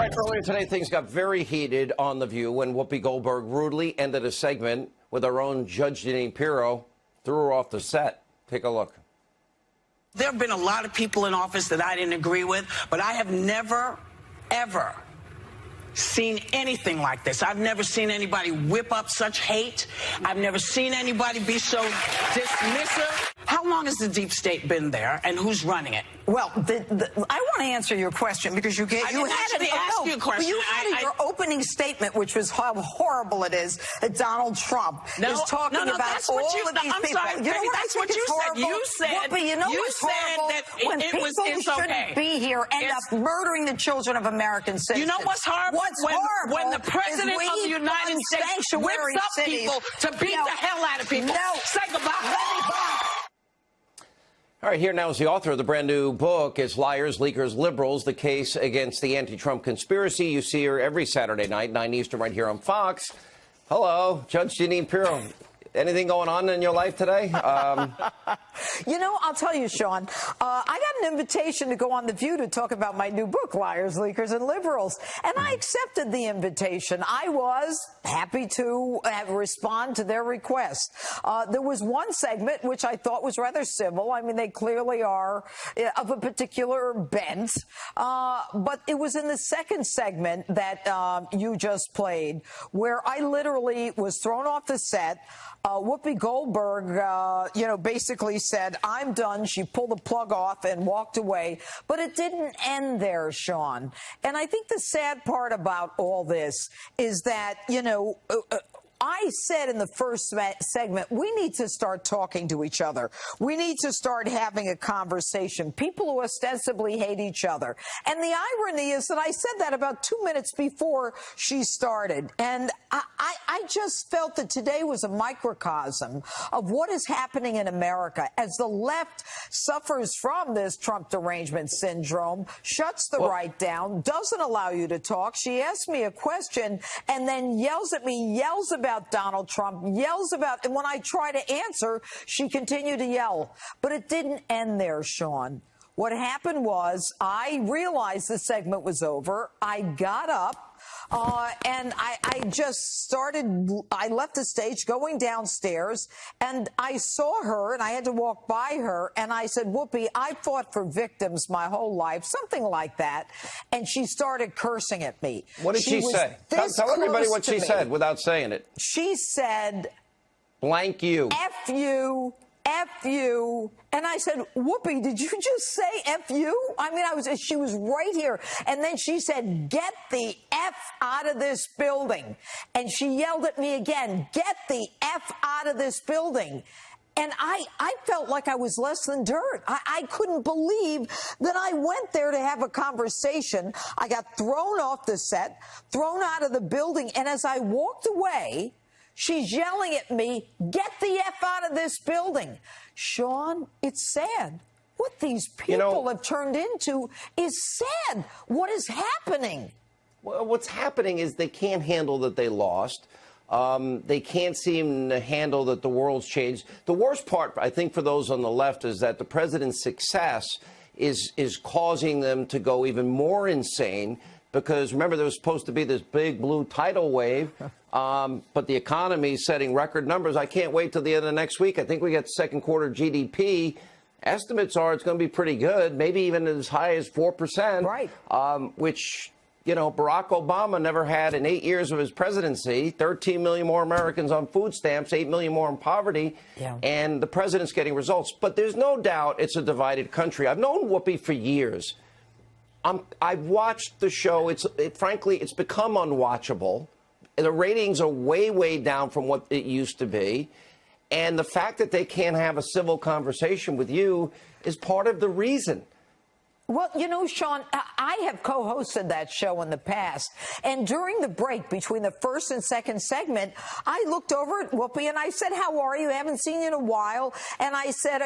Right, earlier today, things got very heated on The View when Whoopi Goldberg rudely ended a segment with our own Judge Jeanine Pirro, threw her off the set. Take a look. There have been a lot of people in office that I didn't agree with, but I have never, ever seen anything like this. I've never seen anybody whip up such hate. I've never seen anybody be so dismissive. How long has the deep state been there, and who's running it? Well, I want to answer your question because you had you a question. You had your opening statement, which was how horrible it is that Donald Trump is talking about all of these people. Sorry, you know what? That's what you said. You said. But you know you what's said horrible? that when it people it's shouldn't okay. be here end up murdering the children of American citizens. You know what's horrible? What's horrible when the president of the United States whips up people to beat the hell out of people. No. Say goodbye. All right, here now is the author of the brand new book. It's Liars, Leakers, Liberals, the case against the anti-Trump conspiracy. You see her every Saturday night, 9 Eastern, right here on Fox. Hello, Judge Jeanine Pirro. Anything going on in your life today? You know, I'll tell you, Sean, I got an invitation to go on The View to talk about my new book, Liars, Leakers, and Liberals, and I accepted the invitation. I was happy to respond to their request. There was one segment which I thought was rather civil. I mean, they clearly are of a particular bent, but it was in the second segment that you just played where I literally was thrown off the set. Whoopi Goldberg, basically said, I'm done. She pulled the plug off and walked away. But it didn't end there, Sean. And I think the sad part about all this is that, I said in the first segment, we need to start talking to each other. We need to start having a conversation. People who ostensibly hate each other. And the irony is that I said that about 2 minutes before she started. And I just felt that today was a microcosm of what is happening in America as the left suffers from this Trump derangement syndrome, shuts the right down, doesn't allow you to talk. She asked me a question and then yells at me, yells about Donald Trump, yells about, and when I try to answer, she continued to yell. But it didn't end there, Sean. What happened was I realized the segment was over. I got up. And I just started, I left the stage going downstairs and I saw her and I had to walk by her and I said, Whoopi, I fought for victims my whole life, something like that. And she started cursing at me. What did she say? Tell everybody what she said without saying it. She said, blank you. F you. F you. And I said, Whoopi, did you just say F you? I mean, she was right here. And then she said, get the F out of this building. And she yelled at me again, get the F out of this building. And I felt like I was less than dirt. I couldn't believe that I went there to have a conversation. I got thrown off the set, thrown out of the building. And as I walked away, she's yelling at me, get the F out of this building. Sean, it's sad. What these people have turned into is sad. What is happening? Well, what's happening is they can't handle that they lost. They can't seem to handle that the world's changed. The worst part, I think, for those on the left is that the president's success is causing them to go even more insane. Because, remember, there was supposed to be this big blue tidal wave, but the economy is setting record numbers. I can't wait till the end of next week. I think we get second quarter GDP. Estimates are it's going to be pretty good, maybe even as high as 4%. Right. Which, Barack Obama never had in 8 years of his presidency. 13 million more Americans on food stamps, 8 million more in poverty. Yeah. And the president's getting results. But there's no doubt it's a divided country. I've known Whoopi for years. I've watched the show. Frankly, it's become unwatchable. The ratings are way, way down from what it used to be. And the fact that they can't have a civil conversation with you is part of the reason. Well, Sean, I have co-hosted that show in the past. And during the break between the first and second segment, I looked over at Whoopi and I said, how are you? I haven't seen you in a while. And I said,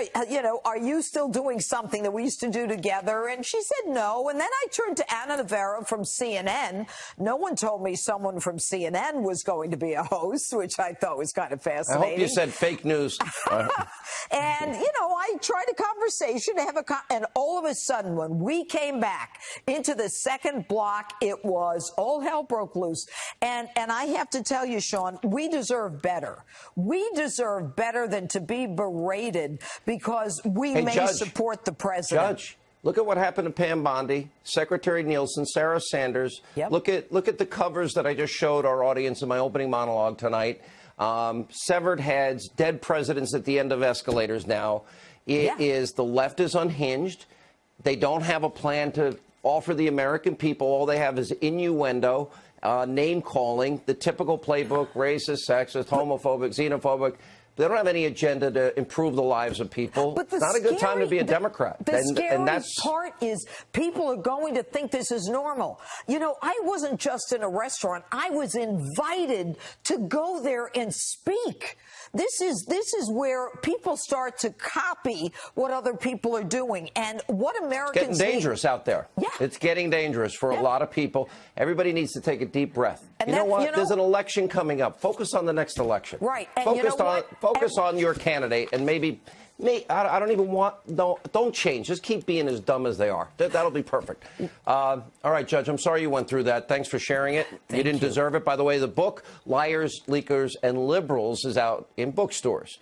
are you still doing something that we used to do together? And she said no. And then I turned to Ana Navarro from CNN. No one told me someone from CNN was going to be a host, which I thought was kind of fascinating. I hope you said fake news. And, I tried a conversation to have and all of a sudden, when when we came back into the second block, it was all hell broke loose. And I have to tell you, Sean, we deserve better. We deserve better than to be berated because we may support the president. Judge, look at what happened to Pam Bondi, Secretary Nielsen, Sarah Sanders. Yep. Look at the covers that I just showed our audience in my opening monologue tonight. Severed heads, dead presidents at the end of escalators now. It is, the left is unhinged. They don't have a plan to offer the American people. All they have is innuendo, name calling, the typical playbook, racist, sexist, homophobic, xenophobic. They don't have any agenda to improve the lives of people. But it's not a good time to be a Democrat. The scary part is people are going to think this is normal. You know, I wasn't just in a restaurant. I was invited to go there and speak. This is where people start to copy what other people are doing. And what Americans It's getting dangerous out there. Yeah. It's getting dangerous for a lot of people. Everybody needs to take a deep breath. And you know what? There's an election coming up. Focus on the next election. Right. And Focus on your candidate, and maybe I don't even want, don't change. Just keep being as dumb as they are. That'll be perfect. All right, Judge, I'm sorry you went through that. Thanks for sharing it. You didn't deserve it. By the way, the book, Liars, Leakers, and Liberals is out in bookstores.